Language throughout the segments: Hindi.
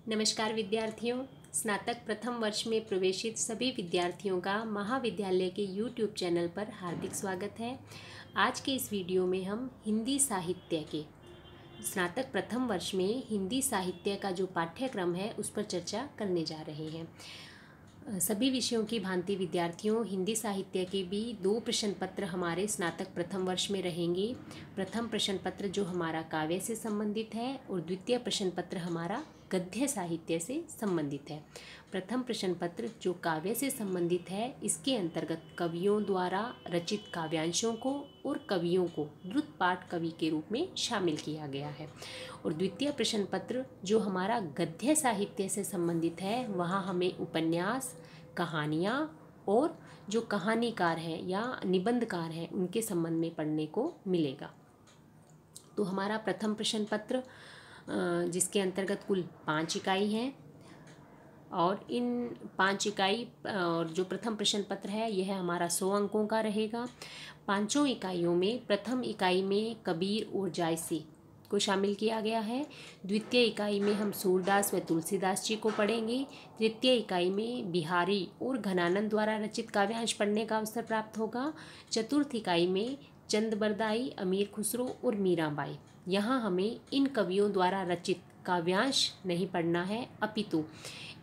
नमस्कार विद्यार्थियों। स्नातक प्रथम वर्ष में प्रवेशित सभी विद्यार्थियों का महाविद्यालय के YouTube चैनल पर हार्दिक स्वागत है। आज के इस वीडियो में हम हिंदी साहित्य के स्नातक प्रथम वर्ष में हिंदी साहित्य का जो पाठ्यक्रम है उस पर चर्चा करने जा रहे हैं। सभी विषयों की भांति विद्यार्थियों, हिंदी साहित्य के भी 2 प्रश्न पत्र हमारे स्नातक प्रथम वर्ष में रहेंगे। प्रथम प्रश्न पत्र जो हमारा काव्य से संबंधित है और द्वितीय प्रश्न पत्र हमारा गद्य साहित्य से संबंधित है। प्रथम प्रश्न पत्र जो काव्य से संबंधित है, इसके अंतर्गत कवियों द्वारा रचित काव्यांशों को और कवियों को द्रुत पाठ कवि के रूप में शामिल किया गया है। और द्वितीय प्रश्न पत्र जो हमारा गद्य साहित्य से संबंधित है, वहाँ हमें उपन्यास, कहानियाँ और जो कहानीकार हैं या निबंधकार हैं उनके संबंध में पढ़ने को मिलेगा। तो हमारा प्रथम प्रश्न पत्र जिसके अंतर्गत कुल 5 इकाई हैं और इन 5 इकाई और जो प्रथम प्रश्न पत्र है यह हमारा 100 अंकों का रहेगा। 5 इकाइयों में प्रथम इकाई में कबीर और जायसी को शामिल किया गया है। द्वितीय इकाई में हम सूरदास व तुलसीदास जी को पढ़ेंगे। तृतीय इकाई में बिहारी और घनानंद द्वारा रचित काव्यांश पढ़ने का अवसर प्राप्त होगा। चतुर्थ इकाई में चंद बरदाई, अमीर खुसरो और मीराबाई। यहाँ हमें इन कवियों द्वारा रचित काव्यांश नहीं पढ़ना है, अपितु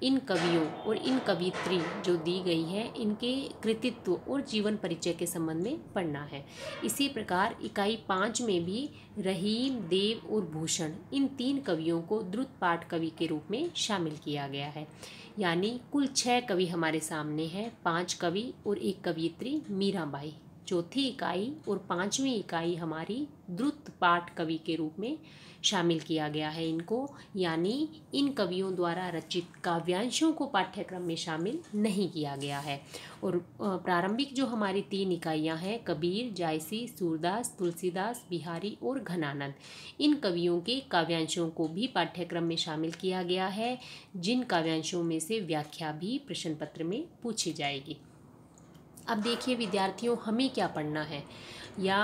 इन कवियों और इन कवियत्री जो दी गई है इनके कृतित्व और जीवन परिचय के संबंध में पढ़ना है। इसी प्रकार इकाई 5 में भी रहीम, देव और भूषण इन 3 कवियों को द्रुत पाठ कवि के रूप में शामिल किया गया है। यानी कुल 6 कवि हमारे सामने हैं, 5 कवि और एक कवियत्री मीराबाई। चौथी इकाई और 5वीं इकाई हमारी द्रुत पाठ कवि के रूप में शामिल किया गया है इनको, यानी इन कवियों द्वारा रचित काव्यांशों को पाठ्यक्रम में शामिल नहीं किया गया है। और प्रारंभिक जो हमारी 3 इकाइयां हैं, कबीर, जायसी, सूरदास, तुलसीदास, बिहारी और घनानंद, इन कवियों के काव्यांशों को भी पाठ्यक्रम में शामिल किया गया है, जिन काव्यांशों में से व्याख्या भी प्रश्न पत्र में पूछी जाएगी। अब देखिए विद्यार्थियों, हमें क्या पढ़ना है या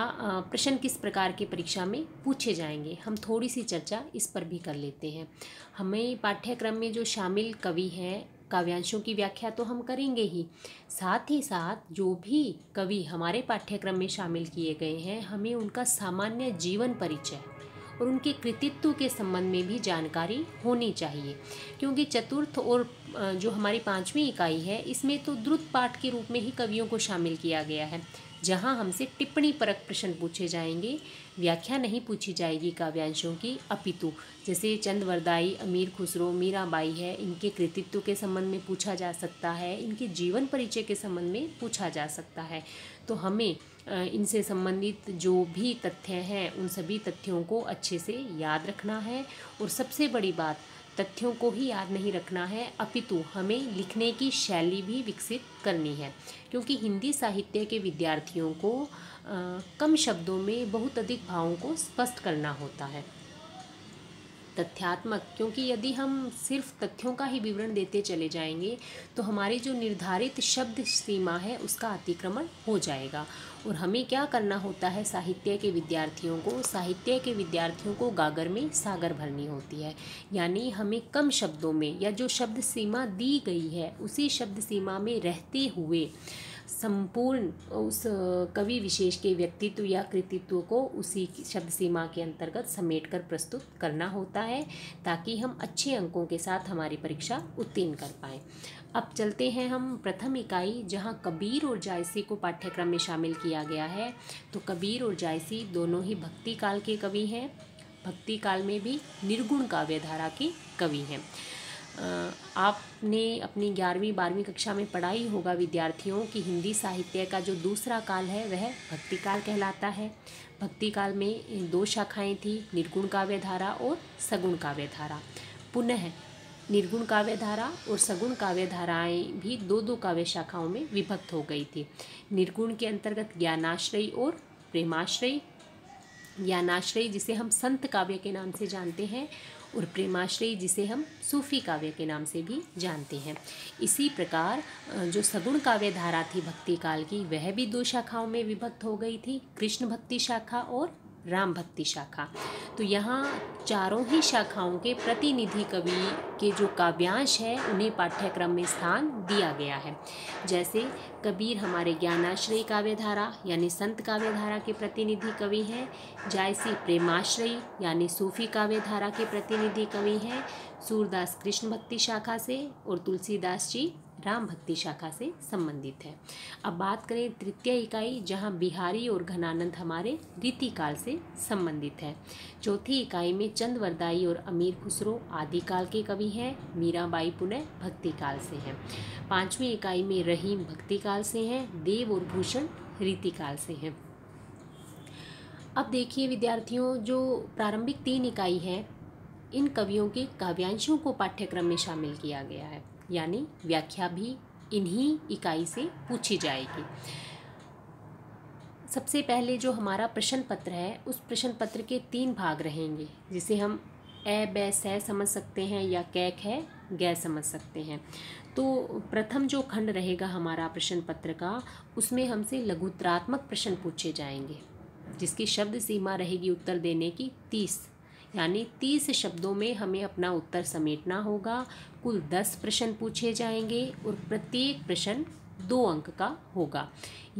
प्रश्न किस प्रकार के परीक्षा में पूछे जाएंगे, हम थोड़ी सी चर्चा इस पर भी कर लेते हैं। हमें पाठ्यक्रम में जो शामिल कवि हैं, काव्यांशों की व्याख्या तो हम करेंगे ही साथ जो भी कवि हमारे पाठ्यक्रम में शामिल किए गए हैं, हमें उनका सामान्य जीवन परिचय और उनके कृतित्व के संबंध में भी जानकारी होनी चाहिए। क्योंकि चतुर्थ और जो हमारी 5वीं इकाई है, इसमें तो द्रुत पाठ के रूप में ही कवियों को शामिल किया गया है, जहां हमसे टिप्पणी परक प्रश्न पूछे जाएंगे, व्याख्या नहीं पूछी जाएगी काव्यांशों की, अपितु जैसे चंद बरदाई, अमीर खुसरो, मीराबाई है, इनके कृतित्व के संबंध में पूछा जा सकता है, इनके जीवन परिचय के संबंध में पूछा जा सकता है। तो हमें इनसे संबंधित जो भी तथ्य हैं उन सभी तथ्यों को अच्छे से याद रखना है। और सबसे बड़ी बात, तथ्यों को ही याद नहीं रखना है, अपितु हमें लिखने की शैली भी विकसित करनी है। क्योंकि हिंदी साहित्य के विद्यार्थियों को कम शब्दों में बहुत अधिक भावों को स्पष्ट करना होता है, तथ्यात्मक। क्योंकि यदि हम सिर्फ तथ्यों का ही विवरण देते चले जाएंगे तो हमारी जो निर्धारित शब्द सीमा है उसका अतिक्रमण हो जाएगा। और हमें क्या करना होता है, साहित्य के विद्यार्थियों को गागर में सागर भरनी होती है। यानी हमें कम शब्दों में या जो शब्द सीमा दी गई है उसी शब्द सीमा में रहते हुए संपूर्ण उस कवि विशेष के व्यक्तित्व या कृतित्व को उसी शब्द सीमा के अंतर्गत समेटकर प्रस्तुत करना होता है, ताकि हम अच्छे अंकों के साथ हमारी परीक्षा उत्तीर्ण कर पाएँ। अब चलते हैं हम प्रथम इकाई, जहां कबीर और जायसी को पाठ्यक्रम में शामिल किया गया है। तो कबीर और जायसी दोनों ही भक्ति काल के कवि हैं, भक्ति काल में भी निर्गुण काव्य धारा के कवि हैं। आपने अपनी 11वीं 12वीं कक्षा में पढ़ा ही होगा विद्यार्थियों कि हिंदी साहित्य का जो दूसरा काल है वह भक्ति काल कहलाता है। भक्ति काल में 2 शाखाएं थी, निर्गुण काव्य धारा और सगुण काव्य धारा। पुनः निर्गुण काव्य धारा और सगुण काव्य धाराएं भी 2 काव्य शाखाओं में विभक्त हो गई थी। निर्गुण के अंतर्गत ज्ञानाश्रयी और प्रेमाश्रयी। ज्ञानाश्रयी जिसे हम संत काव्य के नाम से जानते हैं और प्रेमाश्रयी जिसे हम सूफी काव्य के नाम से भी जानते हैं। इसी प्रकार जो सगुण काव्य धारा थी भक्ति काल की, वह भी 2 शाखाओं में विभक्त हो गई थी, कृष्ण भक्ति शाखा और राम भक्ति शाखा। तो यहाँ चारों ही शाखाओं के प्रतिनिधि कवि के जो काव्यांश है उन्हें पाठ्यक्रम में स्थान दिया गया है। जैसे कबीर हमारे ज्ञानाश्रयी काव्यधारा यानी संत काव्यधारा के प्रतिनिधि कवि हैं, जायसी प्रेमाश्रयी यानी सूफी काव्यधारा के प्रतिनिधि कवि हैं, सूरदास कृष्ण भक्ति शाखा से और तुलसीदास जी राम भक्ति शाखा से संबंधित है। अब बात करें तृतीय इकाई, जहां बिहारी और घनानंद हमारे रीतिकाल से संबंधित है। चौथी इकाई में चंदवरदाई और अमीर खुसरो आदिकाल के कवि हैं, मीराबाई पुनः भक्ति काल से हैं। पांचवी इकाई में रहीम भक्ति काल से हैं, देव और भूषण रीतिकाल से हैं। अब देखिए विद्यार्थियों, जो प्रारंभिक 3 इकाई है इन कवियों के काव्यांशों को पाठ्यक्रम में शामिल किया गया है, यानी व्याख्या भी इन्हीं इकाई से पूछी जाएगी। सबसे पहले जो हमारा प्रश्न पत्र है उस प्रश्न पत्र के 3 भाग रहेंगे, जिसे हम ए बै सै समझ सकते हैं या कैक है गै समझ सकते हैं। तो प्रथम जो खंड रहेगा हमारा प्रश्न पत्र का, उसमें हमसे लघुत्तरात्मक प्रश्न पूछे जाएंगे, जिसकी शब्द सीमा रहेगी उत्तर देने की 30, यानी 30 शब्दों में हमें अपना उत्तर समेटना होगा। कुल 10 प्रश्न पूछे जाएंगे और प्रत्येक प्रश्न 2 अंक का होगा,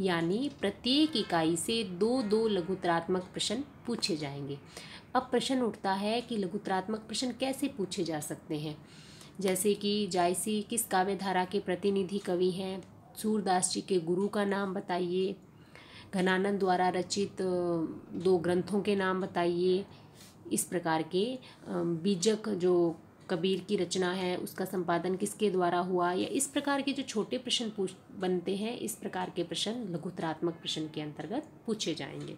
यानी प्रत्येक इकाई से 2-2 लघुत्तरात्मक प्रश्न पूछे जाएंगे। अब प्रश्न उठता है कि लघुत्तरात्मक प्रश्न कैसे पूछे जा सकते हैं, जैसे कि जायसी किस काव्यधारा के प्रतिनिधि कवि हैं, सूरदास जी के गुरु का नाम बताइए, घनानंद द्वारा रचित 2 ग्रंथों के नाम बताइए। इस प्रकार के बीजक जो कबीर की रचना है उसका संपादन किसके द्वारा हुआ, या इस प्रकार के जो छोटे प्रश्न बनते हैं, इस प्रकार के प्रश्न लघुत्तरात्मक प्रश्न के अंतर्गत पूछे जाएंगे।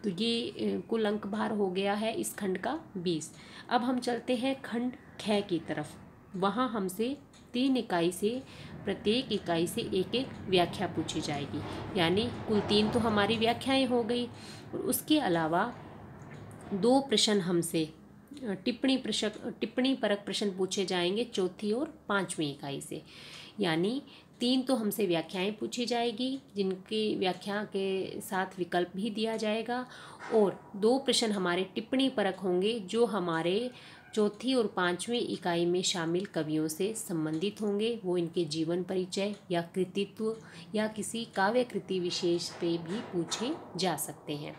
तो ये कुल अंक भार हो गया है इस खंड का 20। अब हम चलते हैं खंड ख की तरफ। वहाँ हमसे 3 इकाई से प्रत्येक इकाई से 1-1 व्याख्या पूछी जाएगी, यानी कुल 3 तो हमारी व्याख्याएं हो गई, और उसके अलावा 2 प्रश्न हमसे टिप्पणी परक प्रश्न पूछे जाएंगे चौथी और 5वीं इकाई से, यानी 3 तो हमसे व्याख्याएं पूछी जाएगी जिनकी व्याख्या के साथ विकल्प भी दिया जाएगा, और 2 प्रश्न हमारे टिप्पणी परक होंगे जो हमारे चौथी और 5वीं इकाई में शामिल कवियों से संबंधित होंगे। वो इनके जीवन परिचय या कृतित्व या किसी काव्य कृति विशेष पे भी पूछे जा सकते हैं।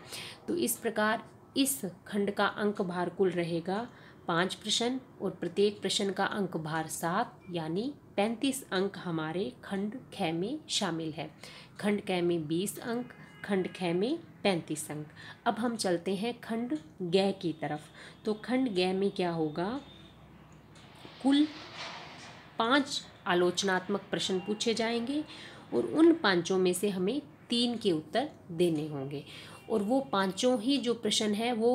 तो इस प्रकार इस खंड का अंक भार कुल रहेगा 5 प्रश्न, और प्रत्येक प्रश्न का अंक भार 7, यानी 35 अंक हमारे खंड ख में शामिल है। खंड क में 20 अंक, खंड ख में 35 अंक। अब हम चलते हैं खंड ग की तरफ। तो खंड ग में क्या होगा, कुल 5 आलोचनात्मक प्रश्न पूछे जाएंगे, और उन 5 में से हमें 3 के उत्तर देने होंगे, और वो 5 ही जो प्रश्न है वो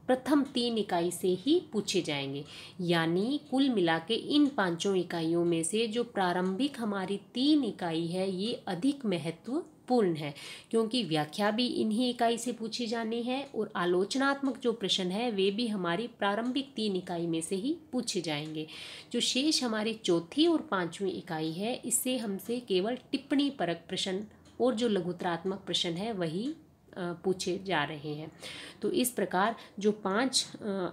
प्रथम 3 इकाई से ही पूछे जाएंगे, यानी कुल मिला के इन 5 इकाइयों में से जो प्रारंभिक हमारी 3 इकाई है ये अधिक महत्वपूर्ण है, क्योंकि व्याख्या भी इन्हीं इकाई से पूछी जानी है, और आलोचनात्मक जो प्रश्न है वे भी हमारी प्रारंभिक 3 इकाई में से ही पूछे जाएंगे। जो शेष हमारी चौथी और 5वीं इकाई है, इससे हमसे केवल टिप्पणी परक प्रश्न और जो लघुत्तरात्मक प्रश्न है वही पूछे जा रहे हैं। तो इस प्रकार जो 5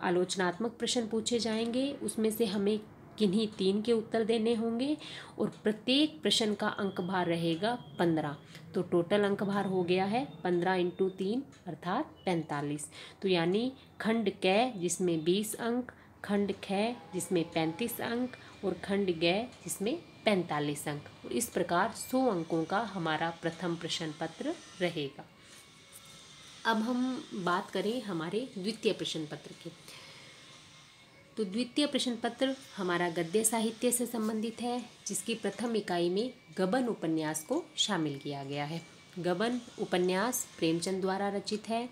आलोचनात्मक प्रश्न पूछे जाएंगे उसमें से हमें किन्हीं 3 के उत्तर देने होंगे, और प्रत्येक प्रश्न का अंक भार रहेगा 15। तो टोटल अंक भार हो गया है 15 × 3 अर्थात 45। तो यानी खंड क जिसमें 20 अंक, खंड ख जिसमें 35 अंक, और खंड ग जिसमें 45 अंक। इस प्रकार 100 अंकों का हमारा प्रथम प्रश्न पत्र रहेगा। अब हम बात करें हमारे द्वितीय प्रश्न पत्र की। तो द्वितीय प्रश्न पत्र हमारा गद्य साहित्य से संबंधित है, जिसकी प्रथम इकाई में गबन उपन्यास को शामिल किया गया है। गबन उपन्यास प्रेमचंद द्वारा रचित है।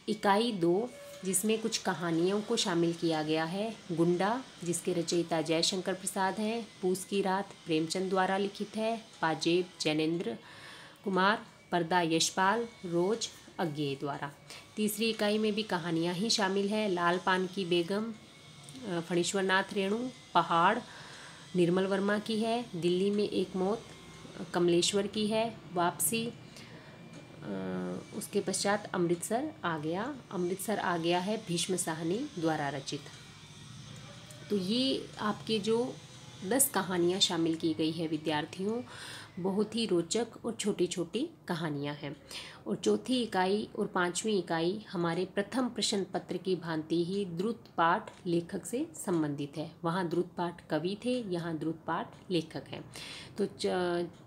इकाई 2 जिसमें कुछ कहानियों को शामिल किया गया है। गुंडा जिसके रचयिता जयशंकर प्रसाद हैं। पूस की रात प्रेमचंद द्वारा लिखित है। पाजेब जैनेन्द्र कुमार। पर्दा यशपाल। रोज अज्ञेय द्वारा। तीसरी इकाई में भी कहानियाँ ही शामिल है। लाल पान की बेगम फणीश्वर नाथ रेणु। पहाड़ निर्मल वर्मा की है। दिल्ली में एक मौत कमलेश्वर की है। वापसी उसके पश्चात अमृतसर आ गया। अमृतसर आ गया है भीष्म साहनी द्वारा रचित। तो ये आपके जो 10 कहानियाँ शामिल की गई है विद्यार्थियों, बहुत ही रोचक और छोटी छोटी कहानियाँ हैं। और चौथी इकाई और 5वीं इकाई हमारे प्रथम प्रश्न पत्र की भांति ही द्रुत पाठ लेखक से संबंधित है। वहाँ द्रुत पाठ कवि थे, यहाँ द्रुत पाठ लेखक हैं। तो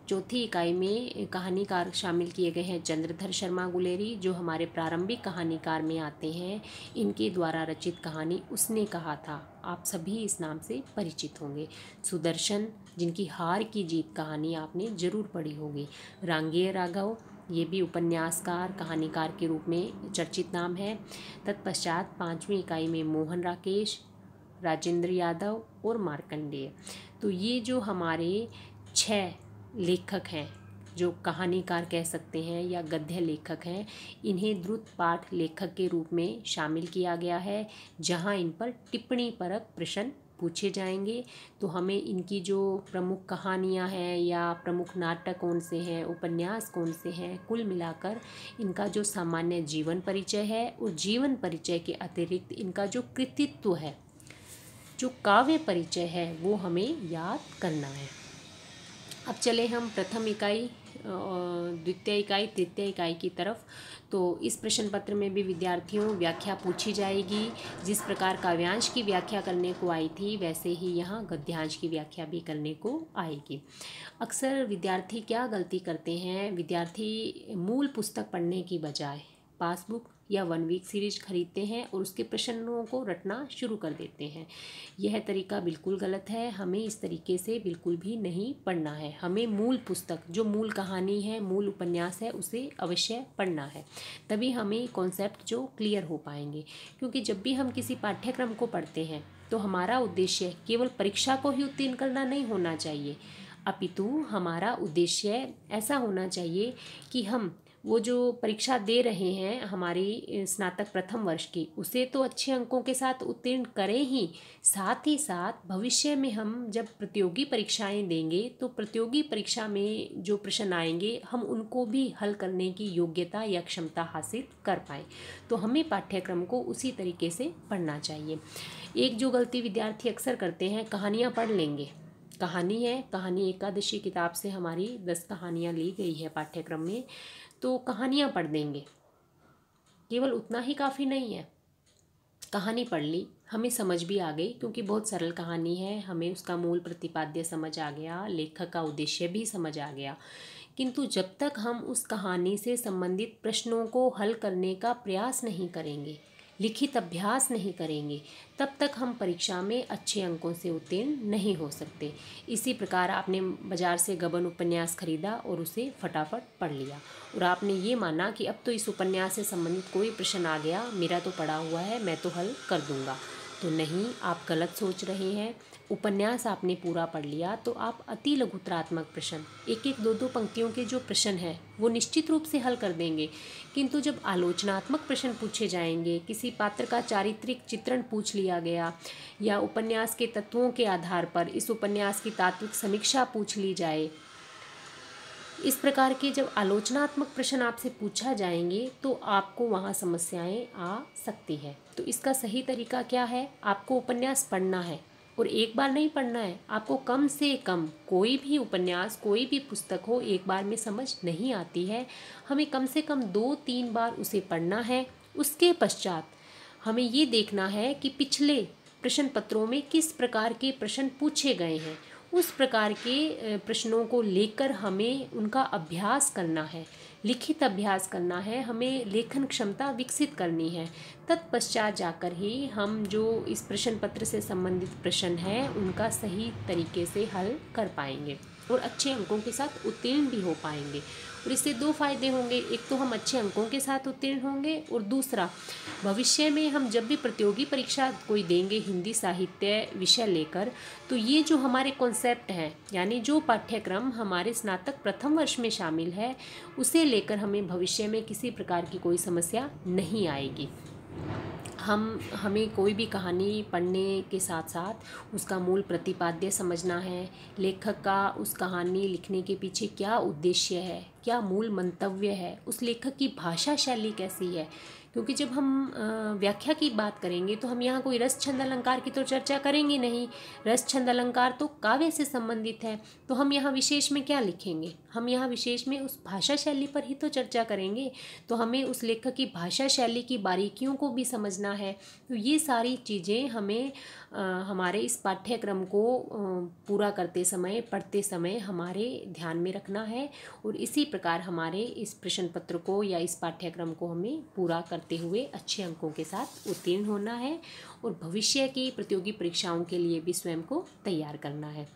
चौथी इकाई में कहानीकार शामिल किए गए हैं चंद्रधर शर्मा गुलेरी, जो हमारे प्रारंभिक कहानीकार में आते हैं। इनके द्वारा रचित कहानी उसने कहा था, आप सभी इस नाम से परिचित होंगे। सुदर्शन, जिनकी हार की जीत कहानी आपने जरूर पढ़ी होगी। रांगेय राघव, ये भी उपन्यासकार कहानीकार के रूप में चर्चित नाम है। तत्पश्चात 5वीं इकाई में मोहन राकेश, राजेंद्र यादव और मार्कंडेय। तो ये जो हमारे 6 लेखक हैं, जो कहानीकार कह सकते हैं या गद्य लेखक हैं, इन्हें द्रुत पाठ लेखक के रूप में शामिल किया गया है, जहां इन पर टिप्पणी परक प्रश्न पूछे जाएंगे। तो हमें इनकी जो प्रमुख कहानियां हैं या प्रमुख नाटक कौन से हैं, उपन्यास कौन से हैं, कुल मिलाकर इनका जो सामान्य जीवन परिचय है और जीवन परिचय के अतिरिक्त इनका जो कृतित्व है, जो काव्य परिचय है, वो हमें याद करना है। अब चले हम प्रथम इकाई, द्वितीय इकाई, तृतीय इकाई की तरफ। तो इस प्रश्न पत्र में भी विद्यार्थियों व्याख्या पूछी जाएगी। जिस प्रकार काव्यांश की व्याख्या करने को आई थी, वैसे ही यहाँ गद्यांश की व्याख्या भी करने को आएगी। अक्सर विद्यार्थी क्या गलती करते हैं, विद्यार्थी मूल पुस्तक पढ़ने की बजाय पासबुक या 1 वीक सीरीज खरीदते हैं और उसके प्रश्नों को रटना शुरू कर देते हैं। यह तरीका बिल्कुल गलत है। हमें इस तरीके से बिल्कुल भी नहीं पढ़ना है। हमें मूल पुस्तक, जो मूल कहानी है, मूल उपन्यास है, उसे अवश्य पढ़ना है। तभी हमें कॉन्सेप्ट जो क्लियर हो पाएंगे। क्योंकि जब भी हम किसी पाठ्यक्रम को पढ़ते हैं तो हमारा उद्देश्य केवल परीक्षा को ही उत्तीर्ण करना नहीं होना चाहिए, अपितु हमारा उद्देश्य ऐसा होना चाहिए कि हम वो जो परीक्षा दे रहे हैं हमारी स्नातक प्रथम वर्ष की, उसे तो अच्छे अंकों के साथ उत्तीर्ण करें ही साथ भविष्य में हम जब प्रतियोगी परीक्षाएं देंगे तो प्रतियोगी परीक्षा में जो प्रश्न आएंगे हम उनको भी हल करने की योग्यता या क्षमता हासिल कर पाएँ। तो हमें पाठ्यक्रम को उसी तरीके से पढ़ना चाहिए। एक जो गलती विद्यार्थी अक्सर करते हैं, कहानियाँ पढ़ लेंगे। कहानी है, कहानी एकादशी किताब से हमारी 10 कहानियाँ ली गई है पाठ्यक्रम में, तो कहानियाँ पढ़ देंगे। केवल उतना ही काफ़ी नहीं है। कहानी पढ़ ली, हमें समझ भी आ गई क्योंकि बहुत सरल कहानी है, हमें उसका मूल प्रतिपाद्य समझ आ गया, लेखक का उद्देश्य भी समझ आ गया। किंतु जब तक हम उस कहानी से संबंधित प्रश्नों को हल करने का प्रयास नहीं करेंगे, लिखित अभ्यास नहीं करेंगे, तब तक हम परीक्षा में अच्छे अंकों से उत्तीर्ण नहीं हो सकते। इसी प्रकार आपने बाजार से गबन उपन्यास खरीदा और उसे फटाफट पढ़ लिया और आपने ये माना कि अब तो इस उपन्यास से संबंधित कोई प्रश्न आ गया, मेरा तो पढ़ा हुआ है, मैं तो हल कर दूंगा। तो नहीं, आप गलत सोच रहे हैं। उपन्यास आपने पूरा पढ़ लिया तो आप अति लघुतरात्मक प्रश्न, 1-1, 2-2 पंक्तियों के जो प्रश्न हैं वो निश्चित रूप से हल कर देंगे। किंतु जब आलोचनात्मक प्रश्न पूछे जाएंगे, किसी पात्र का चारित्रिक चित्रण पूछ लिया गया या उपन्यास के तत्वों के आधार पर इस उपन्यास की तात्विक समीक्षा पूछ ली जाए, इस प्रकार के जब आलोचनात्मक प्रश्न आपसे पूछा जाएंगे तो आपको वहाँ समस्याएं आ सकती है। तो इसका सही तरीका क्या है? आपको उपन्यास पढ़ना है और एक बार नहीं पढ़ना है। आपको कम से कम कोई भी उपन्यास, कोई भी पुस्तक हो, एक बार में समझ नहीं आती है। हमें कम से कम 2-3 बार उसे पढ़ना है। उसके पश्चात हमें ये देखना है कि पिछले प्रश्न पत्रों में किस प्रकार के प्रश्न पूछे गए हैं। उस प्रकार के प्रश्नों को लेकर हमें उनका अभ्यास करना है, लिखित अभ्यास करना है, हमें लेखन क्षमता विकसित करनी है। तत्पश्चात जाकर ही हम जो इस प्रश्न पत्र से संबंधित प्रश्न हैं उनका सही तरीके से हल कर पाएंगे और अच्छे अंकों के साथ उत्तीर्ण भी हो पाएंगे। और इससे 2 फायदे होंगे, एक तो हम अच्छे अंकों के साथ उत्तीर्ण होंगे और दूसरा भविष्य में हम जब भी प्रतियोगी परीक्षा कोई देंगे हिंदी साहित्य विषय लेकर, तो ये जो हमारे कॉन्सेप्ट हैं, यानी जो पाठ्यक्रम हमारे स्नातक प्रथम वर्ष में शामिल है, उसे लेकर हमें भविष्य में किसी प्रकार की कोई समस्या नहीं आएगी। हमें कोई भी कहानी पढ़ने के साथ साथ उसका मूल प्रतिपाद्य समझना है, लेखक का उस कहानी लिखने के पीछे क्या उद्देश्य है, क्या मूल मंतव्य है, उस लेखक की भाषा शैली कैसी है। क्योंकि जब हम व्याख्या की बात करेंगे तो हम यहाँ कोई रस छंद अलंकार की तो चर्चा करेंगे नहीं। रस छंद अलंकार तो काव्य से संबंधित है, तो हम यहाँ विशेष में क्या लिखेंगे, हम यहाँ विशेष में उस भाषा शैली पर ही तो चर्चा करेंगे। तो हमें उस लेखक की भाषा शैली की बारीकियों को भी समझना है। तो ये सारी चीज़ें हमें हमारे इस पाठ्यक्रम को पूरा करते समय, पढ़ते समय हमारे ध्यान में रखना है। और इसी प्रकार हमारे इस प्रश्न पत्र को या इस पाठ्यक्रम को हमें पूरा करते हुए अच्छे अंकों के साथ उत्तीर्ण होना है और भविष्य की प्रतियोगी परीक्षाओं के लिए भी स्वयं को तैयार करना है।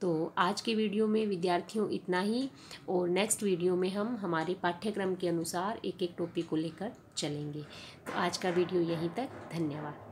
तो आज के वीडियो में विद्यार्थियों इतना ही, और नेक्स्ट वीडियो में हम हमारे पाठ्यक्रम के अनुसार एक एक टॉपिक को लेकर चलेंगे। तो आज का वीडियो यहीं तक, धन्यवाद।